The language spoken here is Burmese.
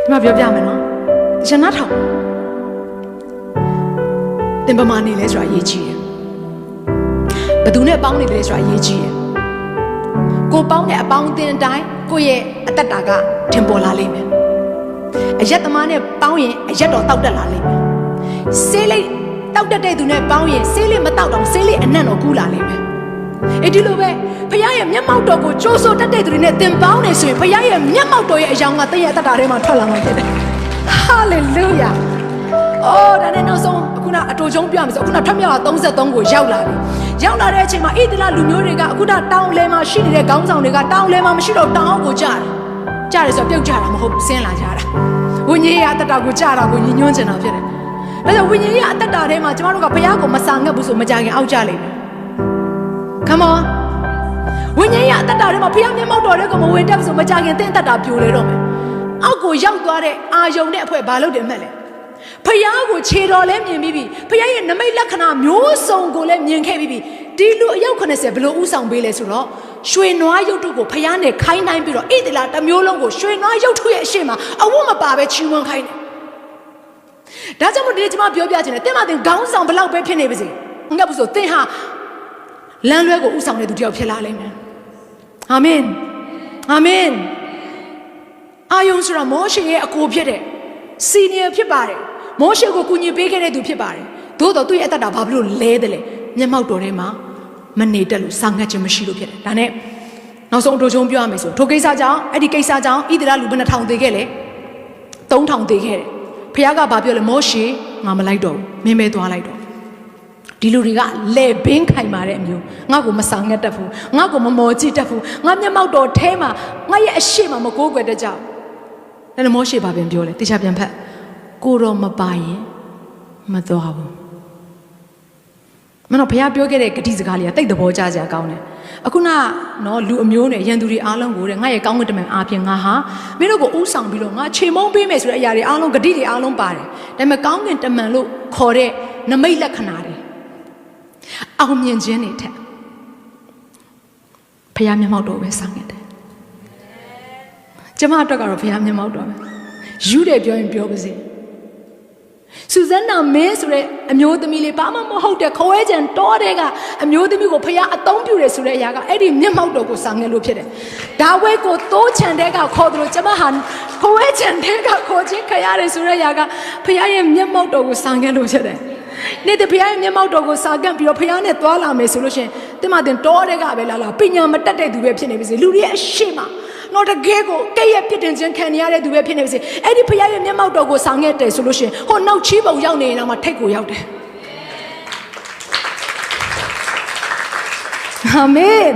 ဒီမှာပြောပြမယ်နော်တခြားနားထောင်တင်ပမာနေလဲဆိုတာအရေးကြီးတယ်ဘယ်သူနဲ့ပေါင်းနေလဲဆိုတာအရေးကြီးတယ်ကိုပေါင်းတဲ့အပေါင်းအသင်းအတိုင်းကိုရဲ့အသက်တာကထင်ပေါ်လာလိမ့်မယ်အရက်သမားနဲ့ပေါင်းရင်အရက်တော်တောက်တက်လာလိမ့်မယ်ဆေးလိပ်တောက်တက်တဲ့သူနဲ့ပေါင်းရင်ဆေးလိပ်မတောက်တော့ဆေးလိပ်အနံ့တော်ကူးလာလိမ့်မယ်အဲ့ဒီလိုပဲဖခင်ရဲ့မျက်မှောက်တော်ကိုကြိုးဆိုတတ်တဲ့သူတွေနဲ့သင်ပေါင်းနေဆိုရင်ဖခင်ရဲ့မျက်မှောက်တော်ရဲ့အယောင်ကတည့်ရဲ့အသက်တာထဲမှာထွက်လာမှာဖြစ်တယ်ဟာလေလုယာအော်ဒါနဲ့နောက်ဆုံးအခုနအတူချုံပြမယ်ဆိုအခုနထွက်မြောက်33ကိုရောက်လာပြီရောက်လာတဲ့အချိန်မှာဣသလလူမျိုးတွေကအခုနတောင်လဲမှာရှိနေတဲ့ခေါင်းဆောင်တွေကတောင်လဲမှာမရှိတော့တောင်အောက်ကိုကြားတယ်ဆိုတော့ပြုတ်ကြတာမဟုတ်ဘူးဆင်းလာကြတာဝိညာဉ်ရေးအသက်တာကိုကြားတာကိုညှဉ်းညွှန်းချင်တာဖြစ်တယ်ဒါကြောင့်ဝိညာဉ်ရေးအသက်တာထဲမှာကျမတို့ကဘုရားကိုမစာငတ်ဘူးဆိုမကြခင်အောက်ကြလိမ့်မယ် Come on ဝိညာဉ်ရေးအသက်တာထဲမှာဘုရားမျက်မှောက်တော်တွေကိုမဝင်တတ်ဘူးဆိုမကြခင်သင်အသက်တာပြိုလေတော့မယ်အောက်ကိုရောက်သွားတဲ့အာယုန်နဲ့အဖွဲဘာလုပ်တယ်မှတ်လဲဖယားကိုခြေတော်လဲမြင်ပြီးပြီဖယားရဲ့နမိတ်လက္ခဏာမျိုးစုံကိုလည်းမြင်ခဲ့ပြီးပြီဒီလူအယောက်80ဘယ်လိုဥဆောင်ပေးလဲဆိုတော့ရွှေနွားရုပ်တုကိုဖယားနဲ့ခိုင်းတိုင်းပြီးတော့ဣသလတစ်မျိုးလုံးကိုရွှေနွားရုပ်ထုရဲ့အရှိမအဝတ်မပါပဲချီးမွမ်းခိုင်းတယ်ဒါကြောင့်မို့ဒီကျွန်မပြောပြချင်တယ်တင်းမတင်ခေါင်းဆောင်ဘလောက်ပဲဖြစ်နေပါစေငါ့ဘူးဆိုတင်းဟာလမ်းလွဲကိုဥဆောင်တဲ့သူတယောက်ဖြစ်လာလိမ့်မယ်အာမင်အာမင်အာယုန်ဆိုတာမောရှေရဲ့အကိုဖြစ်တဲ့စီနီယာဖြစ်ပါတယ်မောရှေကိုကူညီပေးခဲ့တဲ့သူဖြစ်ပါတယ်သို့တော့သူ့ရဲ့အသက်တာဘာဖြစ်လို့လဲတယ်လဲမျက်မှောက်တော်ထဲမှာမနေတတ်လို့စာငတ်ခြင်းမရှိလို့ဖြစ်တယ်ဒါနဲ့နောက်ဆုံးအတူချုံပြောရမယ်ဆိုထိုကိစ္စကြောင့်အဲ့ဒီကိစ္စကြောင့်ဣသရေလလူဘယ်နှထောင်သေးခဲ့လဲ3000သေးခဲ့တယ်ဖခင်ကဘာပြောလဲမောရှေငါမလိုက်တော့ဘူးမင်းပဲသွားလိုက်တော့ဒီလူတွေကလေဘင်းခိုင်မာတဲ့အမျိုးငါ့ကိုမဆောင်ငတ်တတ်ဘူးငါ့ကိုမမော်ကြည့်တတ်ဘူးငါမျက်မှောက်တော်ထဲမှာငါရဲ့အရှိမမကိုးကွယ်တတ်ကြဘူးဒါနဲ့မောရှေဘာပြန်ပြောလဲတေချာပြန်ဖတ်ကိုတော့မပါရင်မသွားဘူးမနော်ဘုရားပြောခဲ့တဲ့ဂတိစကားလေးကတိတ်သဘောကျစရာကောင်းတယ်အခုနော်လူအမျိုးနဲ့ရန်သူတွေအားလုံးကိုတဲ့ငါရဲ့ကောင်းကင်တမန်အားဖြင့်ငါဟာမင်းတို့ကိုဥဆောင်ပြီးတော့ငါခြေမုံပေးမယ်ဆိုတဲ့အရာတွေအားလုံးဂတိတွေအားလုံးပါတယ်ဒါပေမဲ့ကောင်းကင်တမန်လို့ခေါ်တဲ့နမိတ်လက္ခဏာတွေအောင်မြင်ခြင်းတွေထက်ဘုရားမျက်မှောက်တော်ပဲဆောင်ခဲ့တယ်ကျမအတွက်ကတော့ဘုရားမျက်မှောက်တော်ပဲယူတယ်ပြောရင်ပြောပါစေစူဇန်နာမင်းဆိုတဲ့အမျိုးသမီးလေးဘာမှမဟုတ်တဲ့ခွဲကြံတောတဲ့ကအမျိုးသမီးကိုဖခင်အသုံးပြုတယ်ဆိုတဲ့အရာကအဲ့ဒီမျက်မှောက်တော်ကိုဆောင်ငယ်လို့ဖြစ်တယ်။ဒါဝဲကိုတိုးချန်တဲ့ကခေါ်တယ်လို့ကျမဟာခွဲကြံတဲ့ကခေါ်ခြင်းခရတယ်ဆိုတဲ့အရာကဖခင်ရဲ့မျက်မှောက်တော်ကိုဆောင်ငယ်လို့ဖြစ်တယ်။နေ့တည်းဖခင်ရဲ့မျက်မှောက်တော်ကိုစာကန့်ပြီးတော့ဖခင်နဲ့သွားလာမယ်ဆိုလို့ရှိရင်တင်မတင်တောတဲ့ကပဲလာပညာမတတ်တဲ့သူပဲဖြစ်နေပြီစီလူတွေရဲ့အရှိမနော်တကယ်ကိုကဲ့ရဲ့ပြစ်တင်ခြင်းခံရတဲ့သူပဲဖြစ်နေပါစေအဲ့ဒီဖခင်ရဲ့မျက်မှောက်တော်ကိုဆောင်ခဲ့တယ်ဆိုလို့ရှိရင်ဟိုနောက်ချီးပုံရောက်နေရင်တော့မှထိတ်ကိုရောက်တယ်အာမင်